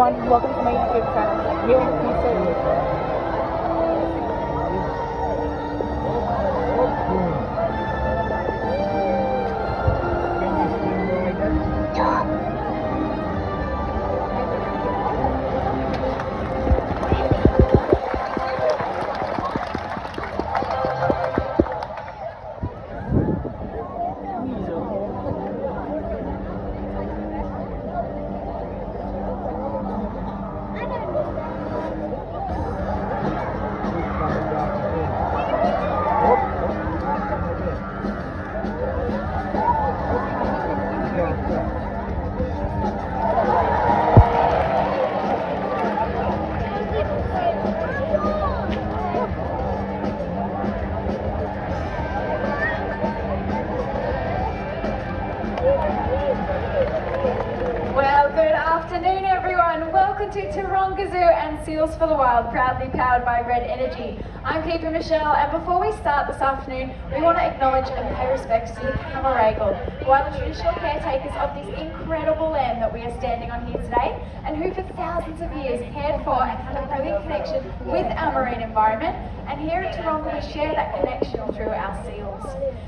Welcome to my YouTube channel. Here with you soon. Well, good afternoon everyone. Welcome to Taronga Zoo and Seals for the Wild, proudly powered by Red Energy. I'm Keeper Michelle, and before we start this afternoon, we want to acknowledge and pay respects to the Cammeraygal, who are the traditional caretakers of this incredible land that we are standing on here today, and who for thousands of years cared for and had a brilliant connection with our marine environment. And here at Taronga, we share that connection through our seals.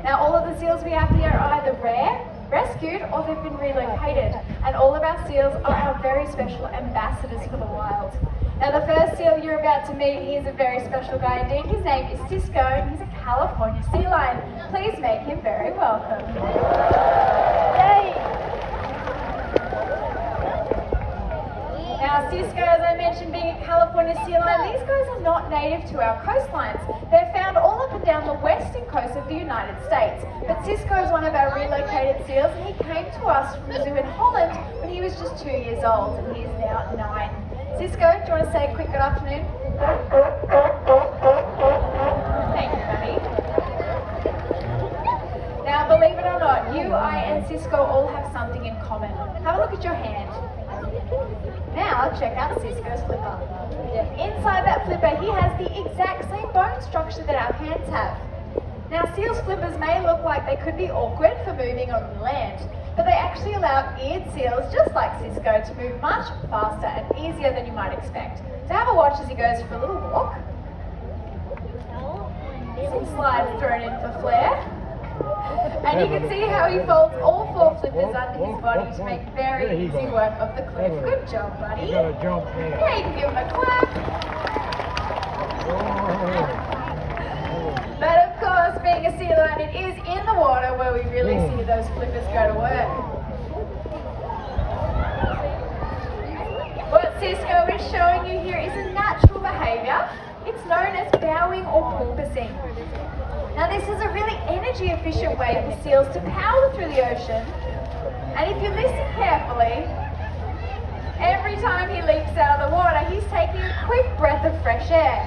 Now, all of the seals we have here are either rare, rescued, or they've been relocated, and all of our seals are our very special ambassadors for the wild. Now, the first seal you're about to meet, he is a very special guy indeed. His name is Cisco, and he's a California sea lion. Please make him very welcome. Yay! Now, Cisco, as I mentioned, being a California sea lion, these guys are not native to our coastlines. They're found all up and down the western coast of the United States. But Cisco is one of our relocated seals, and he came to us from a zoo in Holland when he was just 2 years old, and he is now 9. Cisco, do you want to say a quick good afternoon? Thank you, buddy. Now, believe it or not, you, I, and Cisco all have something in common. Have a look at your hand. Now, check out Cisco's flipper. Inside that flipper, he has the exact same bone structure that our hands have. Now, seals' flippers may look like they could be awkward for moving on the land, but they actually allow eared seals, just like Cisco, to move much faster and easier than you might expect. So have a watch as he goes for a little walk. Some slides thrown in for flair. And you can see how he folds all 4 flippers under his body to make very easy work of the cliff. Good job, buddy. You gotta jump there. Yeah, you can give him a clap. But of course, being a sea lion, it is in the water where we really see those flippers go to work. What Cisco is showing you here is a natural behaviour. It's known as bowing or porpoising. Now, this is a really energy efficient way for seals to power through the ocean. And if you listen carefully, every time he leaps out of the water, he's taking a quick breath of fresh air.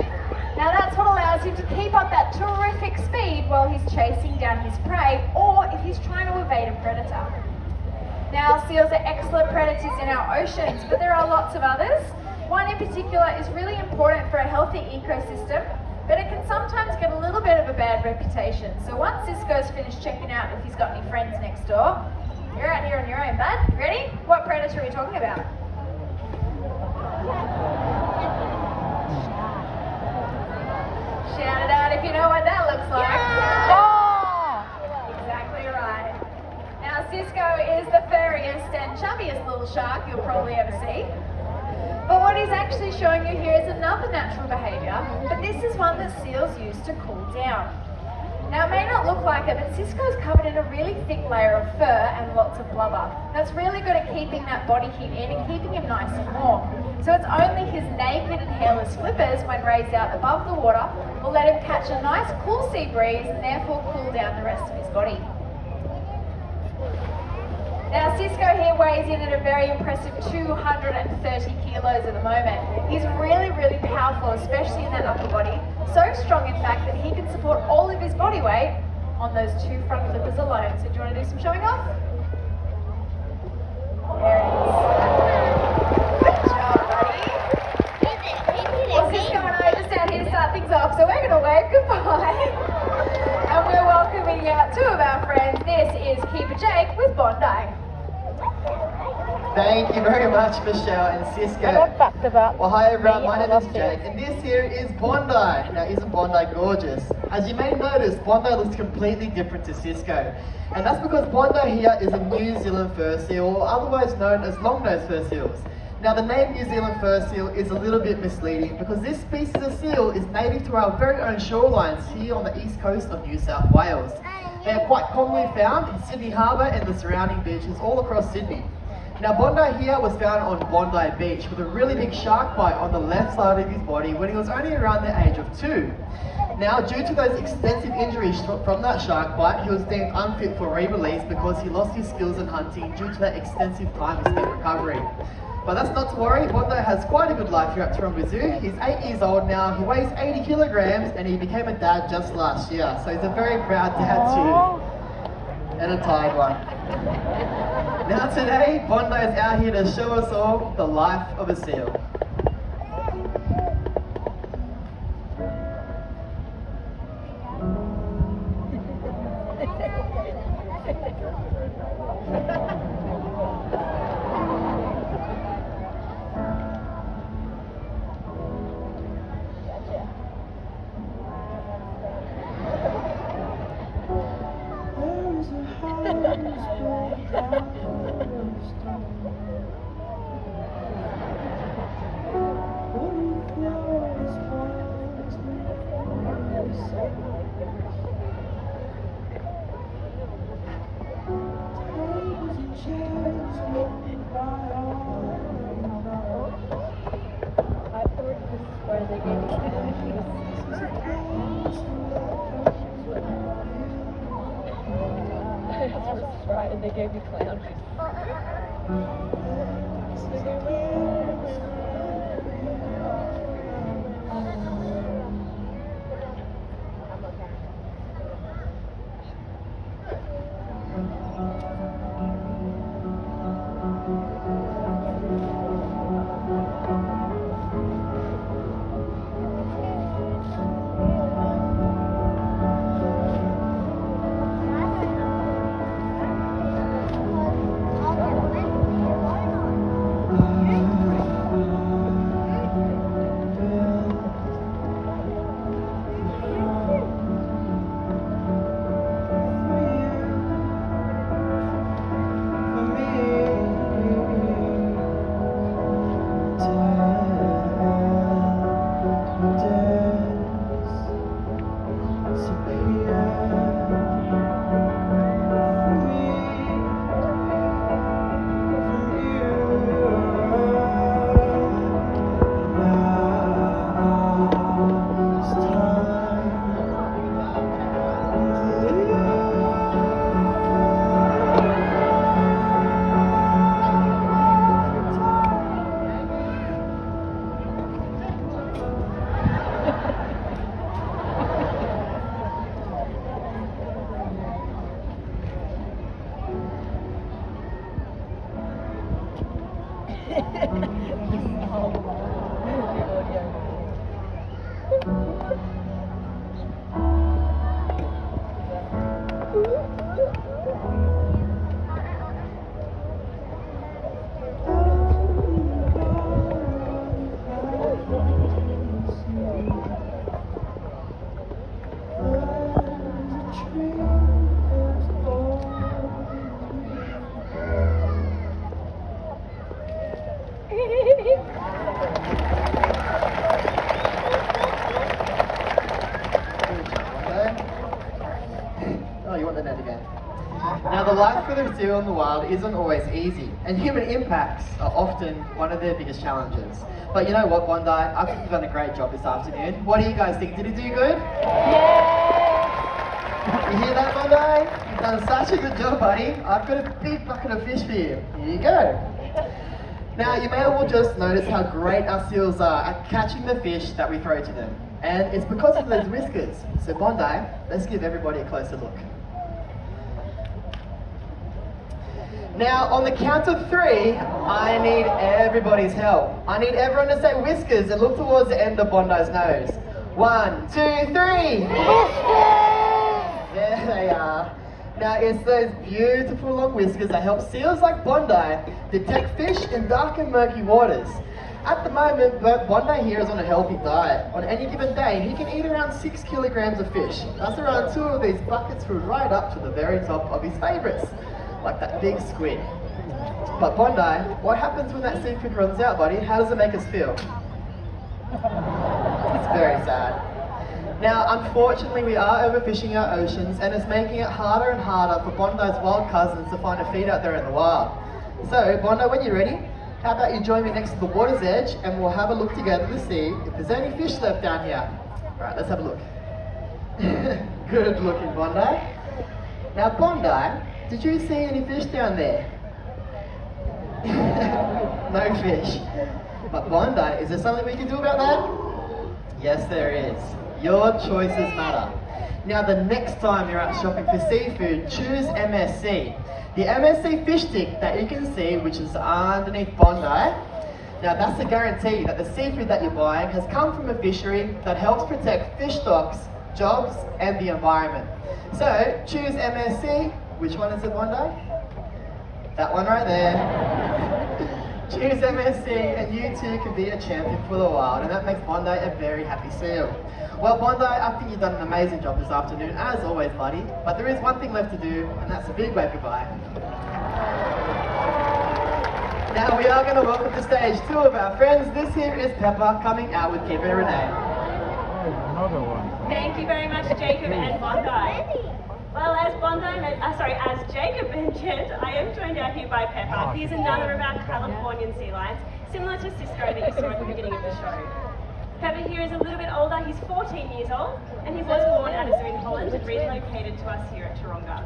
Now, that's what allows him to keep up that terrific speed while he's chasing down his prey, or if he's trying to evade a predator. Now, seals are excellent predators in our oceans, but there are lots of others. One in particular is really important for a healthy ecosystem, but it can sometimes get a little bit of a bad reputation. So once Cisco's finished checking out if he's got any friends next door, you're out here on your own, bud. Ready? What predator are we talking about? Shout it out if you know what that looks like. Yeah! Oh! Exactly right. Now, Cisco is the furriest and chubbiest little shark you'll probably ever see. But what he's actually showing you here is another natural behaviour, but this is one that seals use to cool down. Now, it may not look like it, but Cisco's covered in a really thick layer of fur and lots of blubber. That's really good at keeping that body heat in and keeping him nice and warm. So it's only his naked and hairless flippers, when raised out above the water, will let him catch a nice cool sea breeze and therefore cool down the rest of his body. Now, Cisco here weighs in at a very impressive 230 kilos at the moment. He's really, really powerful, especially in that upper body. So strong, in fact, that he can support all of his body weight on those 2 front flippers alone. So do you want to do some showing off? There it is. Good job, buddy. Well, Cisco and I are just out here to start things off, so we're going to wave goodbye. And we're welcoming out 2 of our friends. This is Keeper Jake with Bondi. Thank you very much, Michelle and Cisco. And a fact about Well, hi everyone, me, my I name love is Jake, and this here is Bondi. Now, isn't Bondi gorgeous? As you may notice, Bondi looks completely different to Cisco. And that's because Bondi here is a New Zealand fur seal, or otherwise known as long-nosed fur seals. Now, the name New Zealand fur seal is a little bit misleading because this species of seal is native to our very own shorelines here on the east coast of New South Wales. They are quite commonly found in Sydney Harbour and the surrounding beaches all across Sydney. Now, Bondi here was found on Bondi Beach with a really big shark bite on the left side of his body when he was only around the age of 2. Now, due to those extensive injuries from that shark bite, he was deemed unfit for re-release because he lost his skills in hunting due to that extensive time he spent recovering. But that's not to worry, Bondi has quite a good life here at Taronga Zoo. He's 8 years old now, he weighs 80 kilograms, and he became a dad just last year. So he's a very proud dad too. And a tired one. Now today, Bondi is out here to show us all the life of a seal. Right, and they gave you clown. Oh, you want the net again. Now, the life of the seal in the wild isn't always easy, and human impacts are often one of their biggest challenges. But you know what, Bondi? I think you've done a great job this afternoon. What do you guys think? Did he do good? You hear that, Bondi? You've done such a good job, buddy. I've got a big bucket of fish for you. Here you go. Now, you may all just notice how great our seals are at catching the fish that we throw to them. And it's because of those whiskers. So Bondi, let's give everybody a closer look. Now, on the count of 3, I need everybody's help. I need everyone to say whiskers and look towards the end of Bondi's nose. 1, 2, 3. Whiskers! There they are. Now, it's those beautiful long whiskers that help seals like Bondi detect fish in dark and murky waters. At the moment, Bondi here is on a healthy diet. On any given day, he can eat around 6 kilograms of fish. That's around 2 of these buckets filled right up to the very top of his favourites, like that big squid. But Bondi, what happens when that seafood runs out, buddy? How does it make us feel? It's very sad. Now, unfortunately, we are overfishing our oceans, and it's making it harder and harder for Bondi's wild cousins to find a feed out there in the wild. So, Bondi, when you're ready, how about you join me next to the water's edge, and we'll have a look together to see if there's any fish left down here. Alright, let's have a look. Good looking, Bondi. Now, Bondi, did you see any fish down there? No fish. But Bondi, is there something we can do about that? Yes, there is. Your choices matter. Now, the next time you're out shopping for seafood, choose MSC. The MSC fish stick that you can see, which is underneath Bondi. Now, that's a guarantee that the seafood that you're buying has come from a fishery that helps protect fish stocks, jobs, and the environment. So, choose MSC. Which one is it, Bondi? That one right there. Choose MSC and you too can be a champion for the wild, and that makes Bondi a very happy seal. Well, Bondi, I think you've done an amazing job this afternoon, as always, buddy. But there is one thing left to do, and that's a big wave goodbye. Now we are going to welcome to stage 2 of our friends. This here is Pepper coming out with Keeper Renee. Another one. Thank you very much, Jacob and Bondi. Well, as Jacob mentioned, I am joined out here by Pepper. He's another of our Californian sea lions, similar to Cisco that you saw at the beginning of the show. Pepper here is a little bit older. He's 14 years old, and he was born at a zoo in Holland and relocated to us here at Taronga.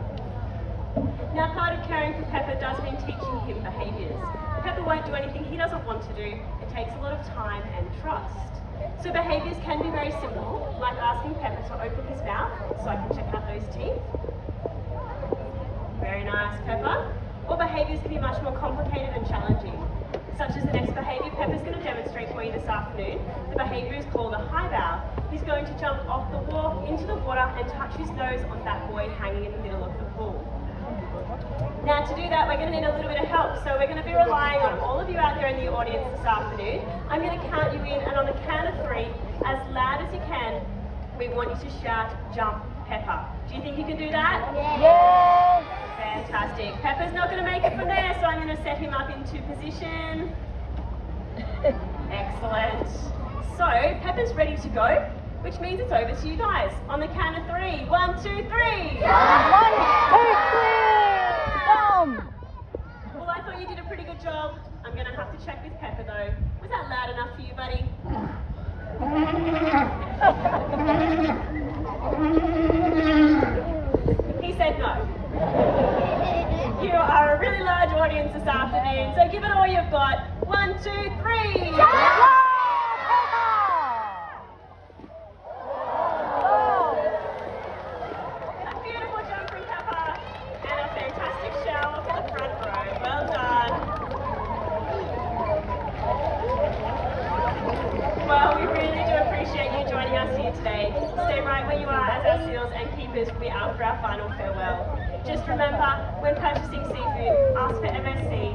Now, part of caring for Pepper does mean teaching him behaviours. Pepper won't do anything he doesn't want to do. It takes a lot of time and trust. So behaviours can be very simple, like asking Pepper to open his mouth so I can check out those teeth. Very nice, Pepper. Or behaviours can be much more complicated and challenging, such as the next behaviour Pepper's going to demonstrate for you this afternoon. The behaviour is called a high bow. He's going to jump off the wharf into the water and touch his nose on that buoy hanging in the middle of the pool. Now, to do that, we're going to need a little bit of help, so we're going to be relying on all of you out there in the audience this afternoon. I'm going to count you in, and on the count of 3, as loud as you can, we want you to shout, "Jump, Pepper." Do you think you can do that? Yes! Fantastic. Pepper's not going to make it from there, so I'm going to set him up into position. Excellent. So, Pepper's ready to go, which means it's over to you guys. On the count of 3. 1, 2, 3. Well, I thought you did a pretty good job. I'm going to have to check with Pepper though. Was that loud enough for you, buddy? He said no. You are a really large audience this afternoon, so give it all you've got. 1, 2, 3. A beautiful jump from Pepper and a fantastic shower for the front row. Well done. Well, we really do appreciate you joining us here today. Stay right where you are as our seals and keepers will be out for our final farewell. Just remember, when purchasing seafood, ask for MSC